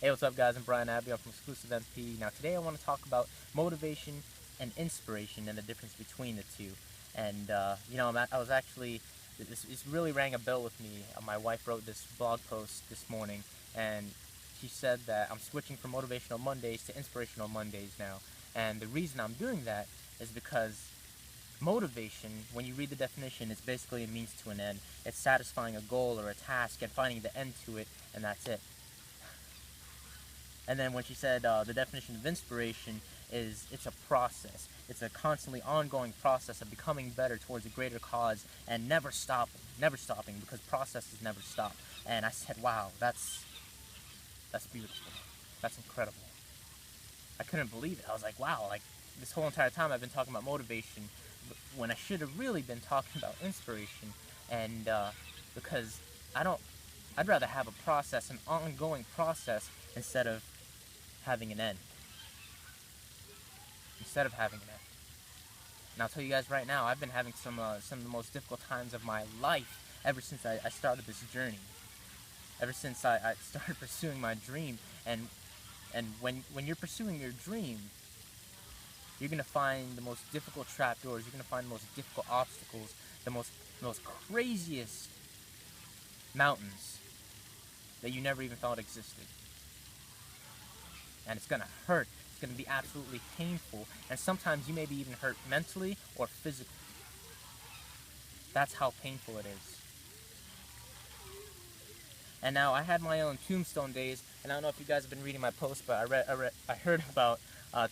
Hey, what's up, guys? I'm Brian Abbey. I'm from Exclusive MP. Now, today I want to talk about motivation and inspiration and the difference between the two. And, I was actually, this really rang a bell with me. My wife wrote this blog post this morning, and she said that I'm switching from Motivational Mondays to Inspirational Mondays now. And the reason I'm doing that is because motivation, when you read the definition, it's basically a means to an end. It's satisfying a goal or a task and finding the end to it, and that's it. And then when she said the definition of inspiration is it's a process. It's a constantly ongoing process of becoming better towards a greater cause and never stopping because processes never stop. And I said, wow, that's beautiful. That's incredible. I couldn't believe it. I was like, wow, like this whole entire time I've been talking about motivation when I should have really been talking about inspiration. And because I'd rather have a process, an ongoing process, instead of having an end. And I'll tell you guys right now, I've been having some of the most difficult times of my life ever since I started this journey. Ever since I started pursuing my dream. And when you're pursuing your dream, you're going to find the most difficult trapdoors, you're going to find the most difficult obstacles, the most craziest mountains that you never even thought existed. And it's going to hurt. It's going to be absolutely painful. And sometimes you may be even hurt mentally or physically. That's how painful it is. And now I had my own Tombstone Days, and I don't know if you guys have been reading my posts, but I heard about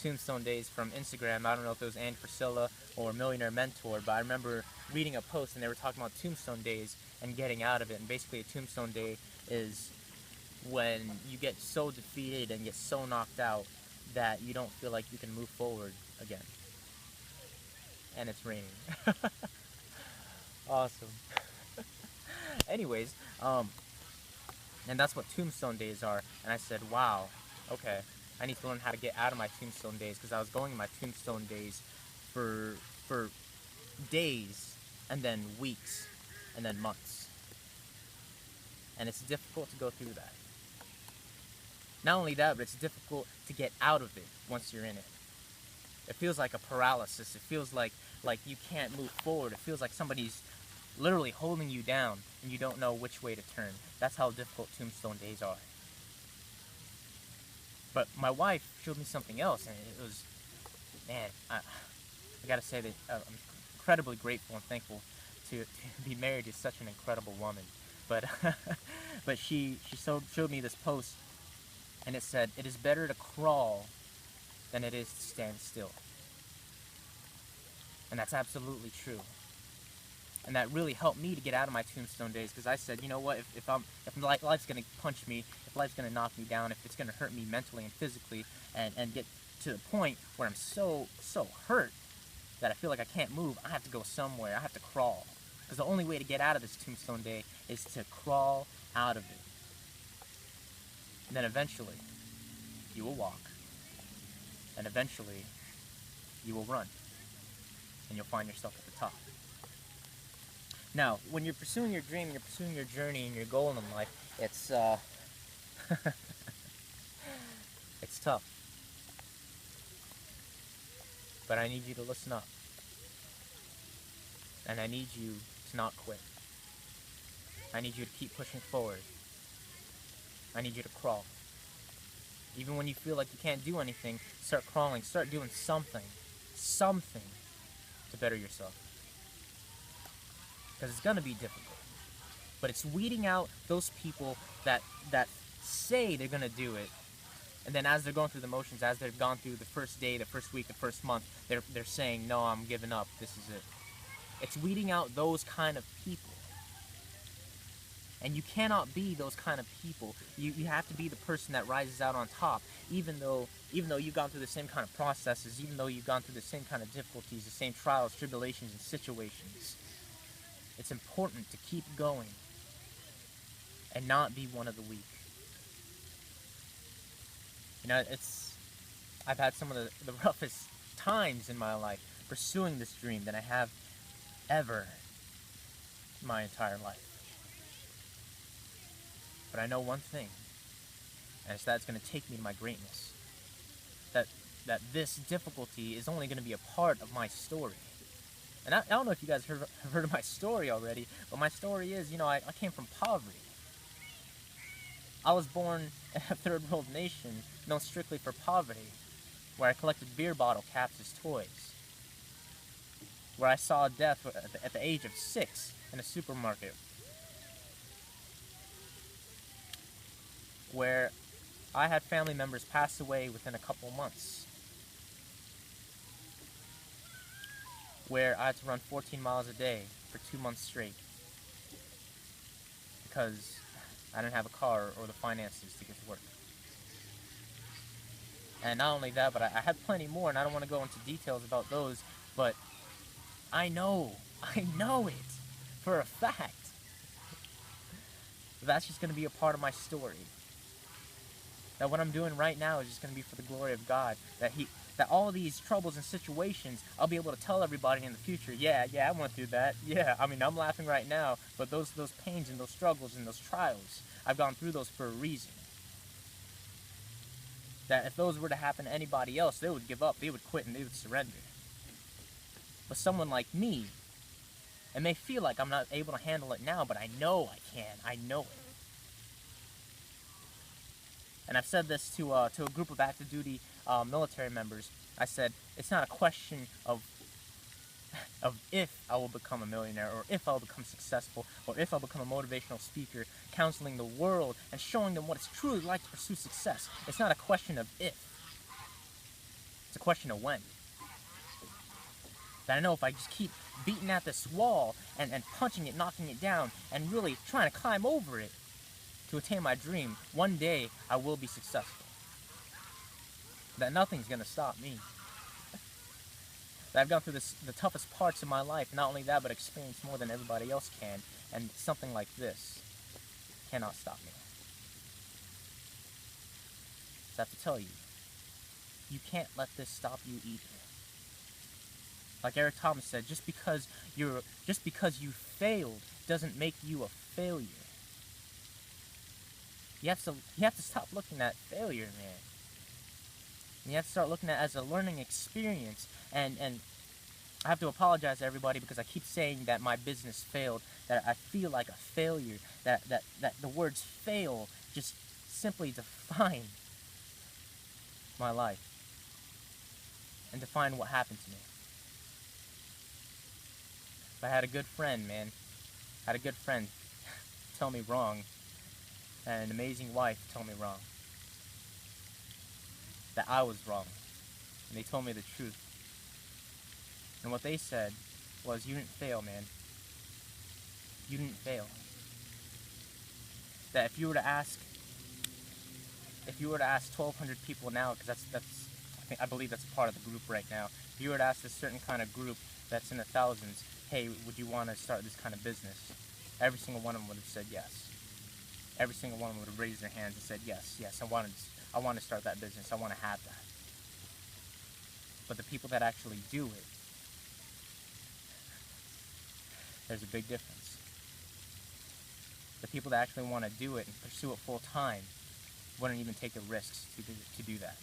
Tombstone Days from Instagram. I don't know if it was Ann Priscilla or Millionaire Mentor, but I remember reading a post and they were talking about Tombstone Days and getting out of it. And basically a Tombstone Day is when you get so defeated and get so knocked out that you don't feel like you can move forward again. And it's raining. Awesome. Anyways, and that's what Tombstone Days are. And I said, wow, okay, I need to learn how to get out of my Tombstone Days, because I was going in my Tombstone Days for days, and then weeks, and then months. And it's difficult to go through that. Not only that, but it's difficult to get out of it once you're in it. It feels like a paralysis. It feels like you can't move forward. It feels like somebody's literally holding you down and you don't know which way to turn. That's how difficult Tombstone Days are. But my wife showed me something else, and it was, man, I gotta say that I'm incredibly grateful and thankful to be married to such an incredible woman. But but she showed me this post, and it said, "It is better to crawl than it is to stand still." And that's absolutely true. And that really helped me to get out of my Tombstone Days, because I said, you know what, if life's going to punch me, if life's going to knock me down, if it's going to hurt me mentally and physically, and get to the point where I'm so hurt that I feel like I can't move, I have to go somewhere. I have to crawl. Because the only way to get out of this Tombstone Day is to crawl out of it. And then eventually, you will walk. And eventually, you will run. And you'll find yourself at the top. Now, when you're pursuing your dream, you're pursuing your journey and your goal in life, it's it's tough. But I need you to listen up. And I need you to not quit. I need you to keep pushing forward. I need you to crawl. Even when you feel like you can't do anything, start crawling, start doing something to better yourself. Because it's going to be difficult. But it's weeding out those people that say they're going to do it, and then as they're going through the motions, as they've gone through the first day, the first week, the first month, they're saying, no, I'm giving up, this is it. It's weeding out those kind of people. And you cannot be those kind of people. You have to be the person that rises out on top, even though you've gone through the same kind of processes, even though you've gone through the same kind of difficulties, the same trials, tribulations, and situations. It's important to keep going and not be one of the weak. You know, I've had some of the roughest times in my life pursuing this dream than I have ever my entire life. But I know one thing. and it's that it's going to take me to my greatness. That this difficulty is only going to be a part of my story. And I don't know if you guys have heard of my story already, but my story is, I came from poverty. I was born in a third world nation known strictly for poverty, where I collected beer bottle caps as toys, where I saw death at the age of 6 in a supermarket, where I had family members pass away within a couple months, where I had to run 14 miles a day for 2 months straight because I didn't have a car or the finances to get to work. And not only that, but I had plenty more, and I don't want to go into details about those, but I know it for a fact. That's just going to be a part of my story. That what I'm doing right now is just going to be for the glory of God. That all of these troubles and situations, I'll be able to tell everybody in the future, yeah, I went through that. Yeah, I mean, I'm laughing right now, but those pains and those struggles and those trials, I've gone through those for a reason. That if those were to happen to anybody else, they would give up, they would quit, and they would surrender. But someone like me, it may feel like I'm not able to handle it now, but I know I can. I know it. And I've said this to a group of active duty military members. I said, it's not a question of if I will become a millionaire, or if I will become successful, or if I'll become a motivational speaker, counseling the world and showing them what it's truly like to pursue success. It's not a question of if. It's a question of when. That I know if I just keep beating at this wall and punching it, knocking it down, and really trying to climb over it to attain my dream, one day I will be successful. That nothing's going to stop me. That I've gone through the toughest parts of my life, not only that, but experienced more than everybody else can, and something like this cannot stop me. So I have to tell you, you can't let this stop you either. Like Eric Thomas said, just because you failed doesn't make you a failure. You have to stop looking at failure, man. You have to start looking at it as a learning experience. And I have to apologize to everybody because I keep saying that my business failed, that I feel like a failure, that the words fail just simply define my life and define what happened to me. But I had a good friend, man. I had a good friend tell me wrong, and an amazing wife tell me wrong. That I was wrong. And they told me the truth. And what they said was, you didn't fail, man. You didn't fail. That if you were to ask 1,200 people now, because I believe that's a part of the group right now. If you were to ask a certain kind of group that's in the thousands, hey, would you want to start this kind of business? Every single one of them would have said yes. Every single one of them would have raised their hands and said, yes, I want to start that business. I want to have that. But the people that actually do it, there's a big difference. The people that actually want to do it and pursue it full time wouldn't even take the risks to do that.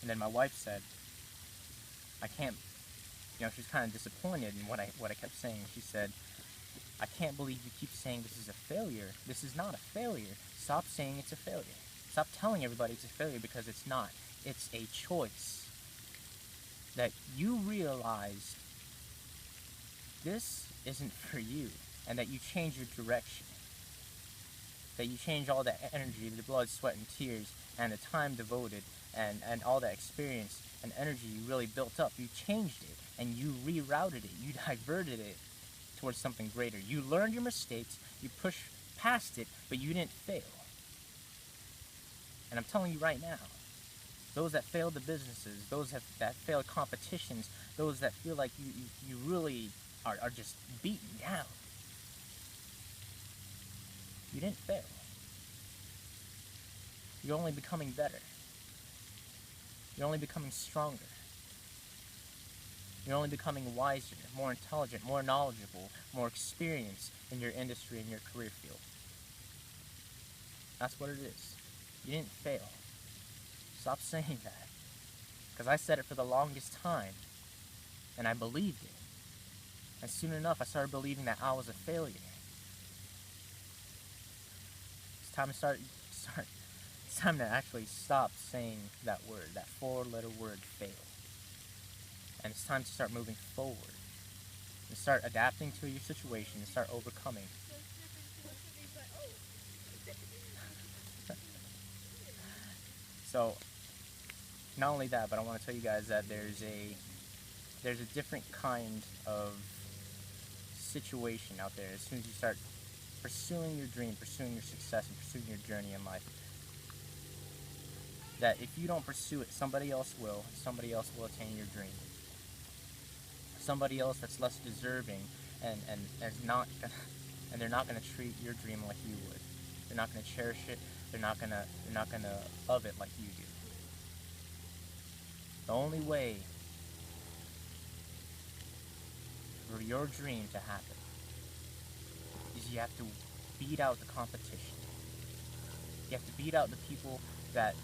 And then my wife said, I can't, she was kind of disappointed in what I kept saying. She said, I can't believe you keep saying this is a failure. This is not a failure. Stop saying it's a failure. Stop telling everybody it's a failure, because it's not. It's a choice. That you realize this isn't for you, and that you change your direction. That you change all that energy, the blood, sweat, and tears, and the time devoted, and all that experience and energy you really built up. You changed it, and you rerouted it. You diverted it towards something greater. You learned your mistakes, you pushed past it, but you didn't fail. And I'm telling you right now, those that failed the businesses, those that failed competitions, those that feel like you really are just beaten down, you didn't fail. You're only becoming better. You're only becoming stronger. You're only becoming wiser, more intelligent, more knowledgeable, more experienced in your industry and your career field. That's what it is. You didn't fail. Stop saying that. Because I said it for the longest time, and I believed it. And soon enough, I started believing that I was a failure. It's time to it's time to actually stop saying that word, that four-letter word, fail. And it's time to start moving forward. And start adapting to your situation and start overcoming. So, not only that, but I want to tell you guys that there's a different kind of situation out there as soon as you start pursuing your dream, pursuing your success, and pursuing your journey in life. That if you don't pursue it, somebody else will. Somebody else will attain your dream. Somebody else that's less deserving and is not gonna, and they're not gonna treat your dream like you would. They're not gonna cherish it. They're not gonna love it like you do. The only way for your dream to happen is you have to beat out the competition. You have to beat out the people that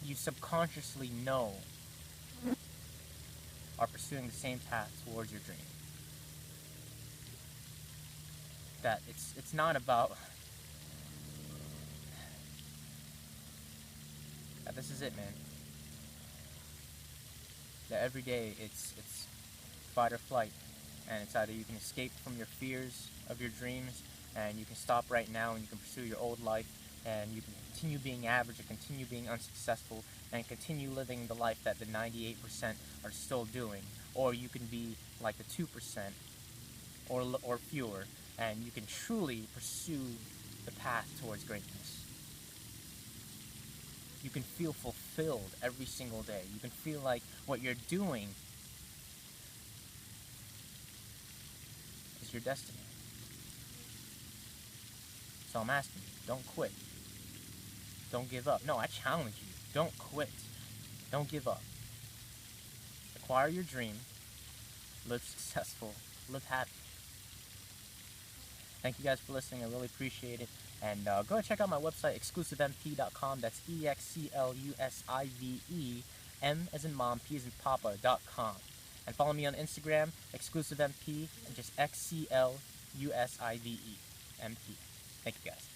you subconsciously know are pursuing the same path towards your dream. That it's not about that this is it, man. That every day it's fight or flight, and it's either you can escape from your fears of your dreams and you can stop right now and you can pursue your old life and you can continue being average and continue being unsuccessful and continue living the life that the 98% are still doing, or you can be like the 2% or fewer, and you can truly pursue the path towards greatness. You can feel fulfilled every single day. You can feel like what you're doing is your destiny. So I'm asking you, don't quit. Don't give up. No, I challenge you. Don't quit. Don't give up. Acquire your dream. Live successful. Live happy. Thank you guys for listening. I really appreciate it. And go ahead and check out my website, exclusivemp.com. That's EXCLUSIVE, M as in mom, P as in papa.com. And follow me on Instagram, exclusivemp, and just XCLUSIVE, MP. Thank you guys.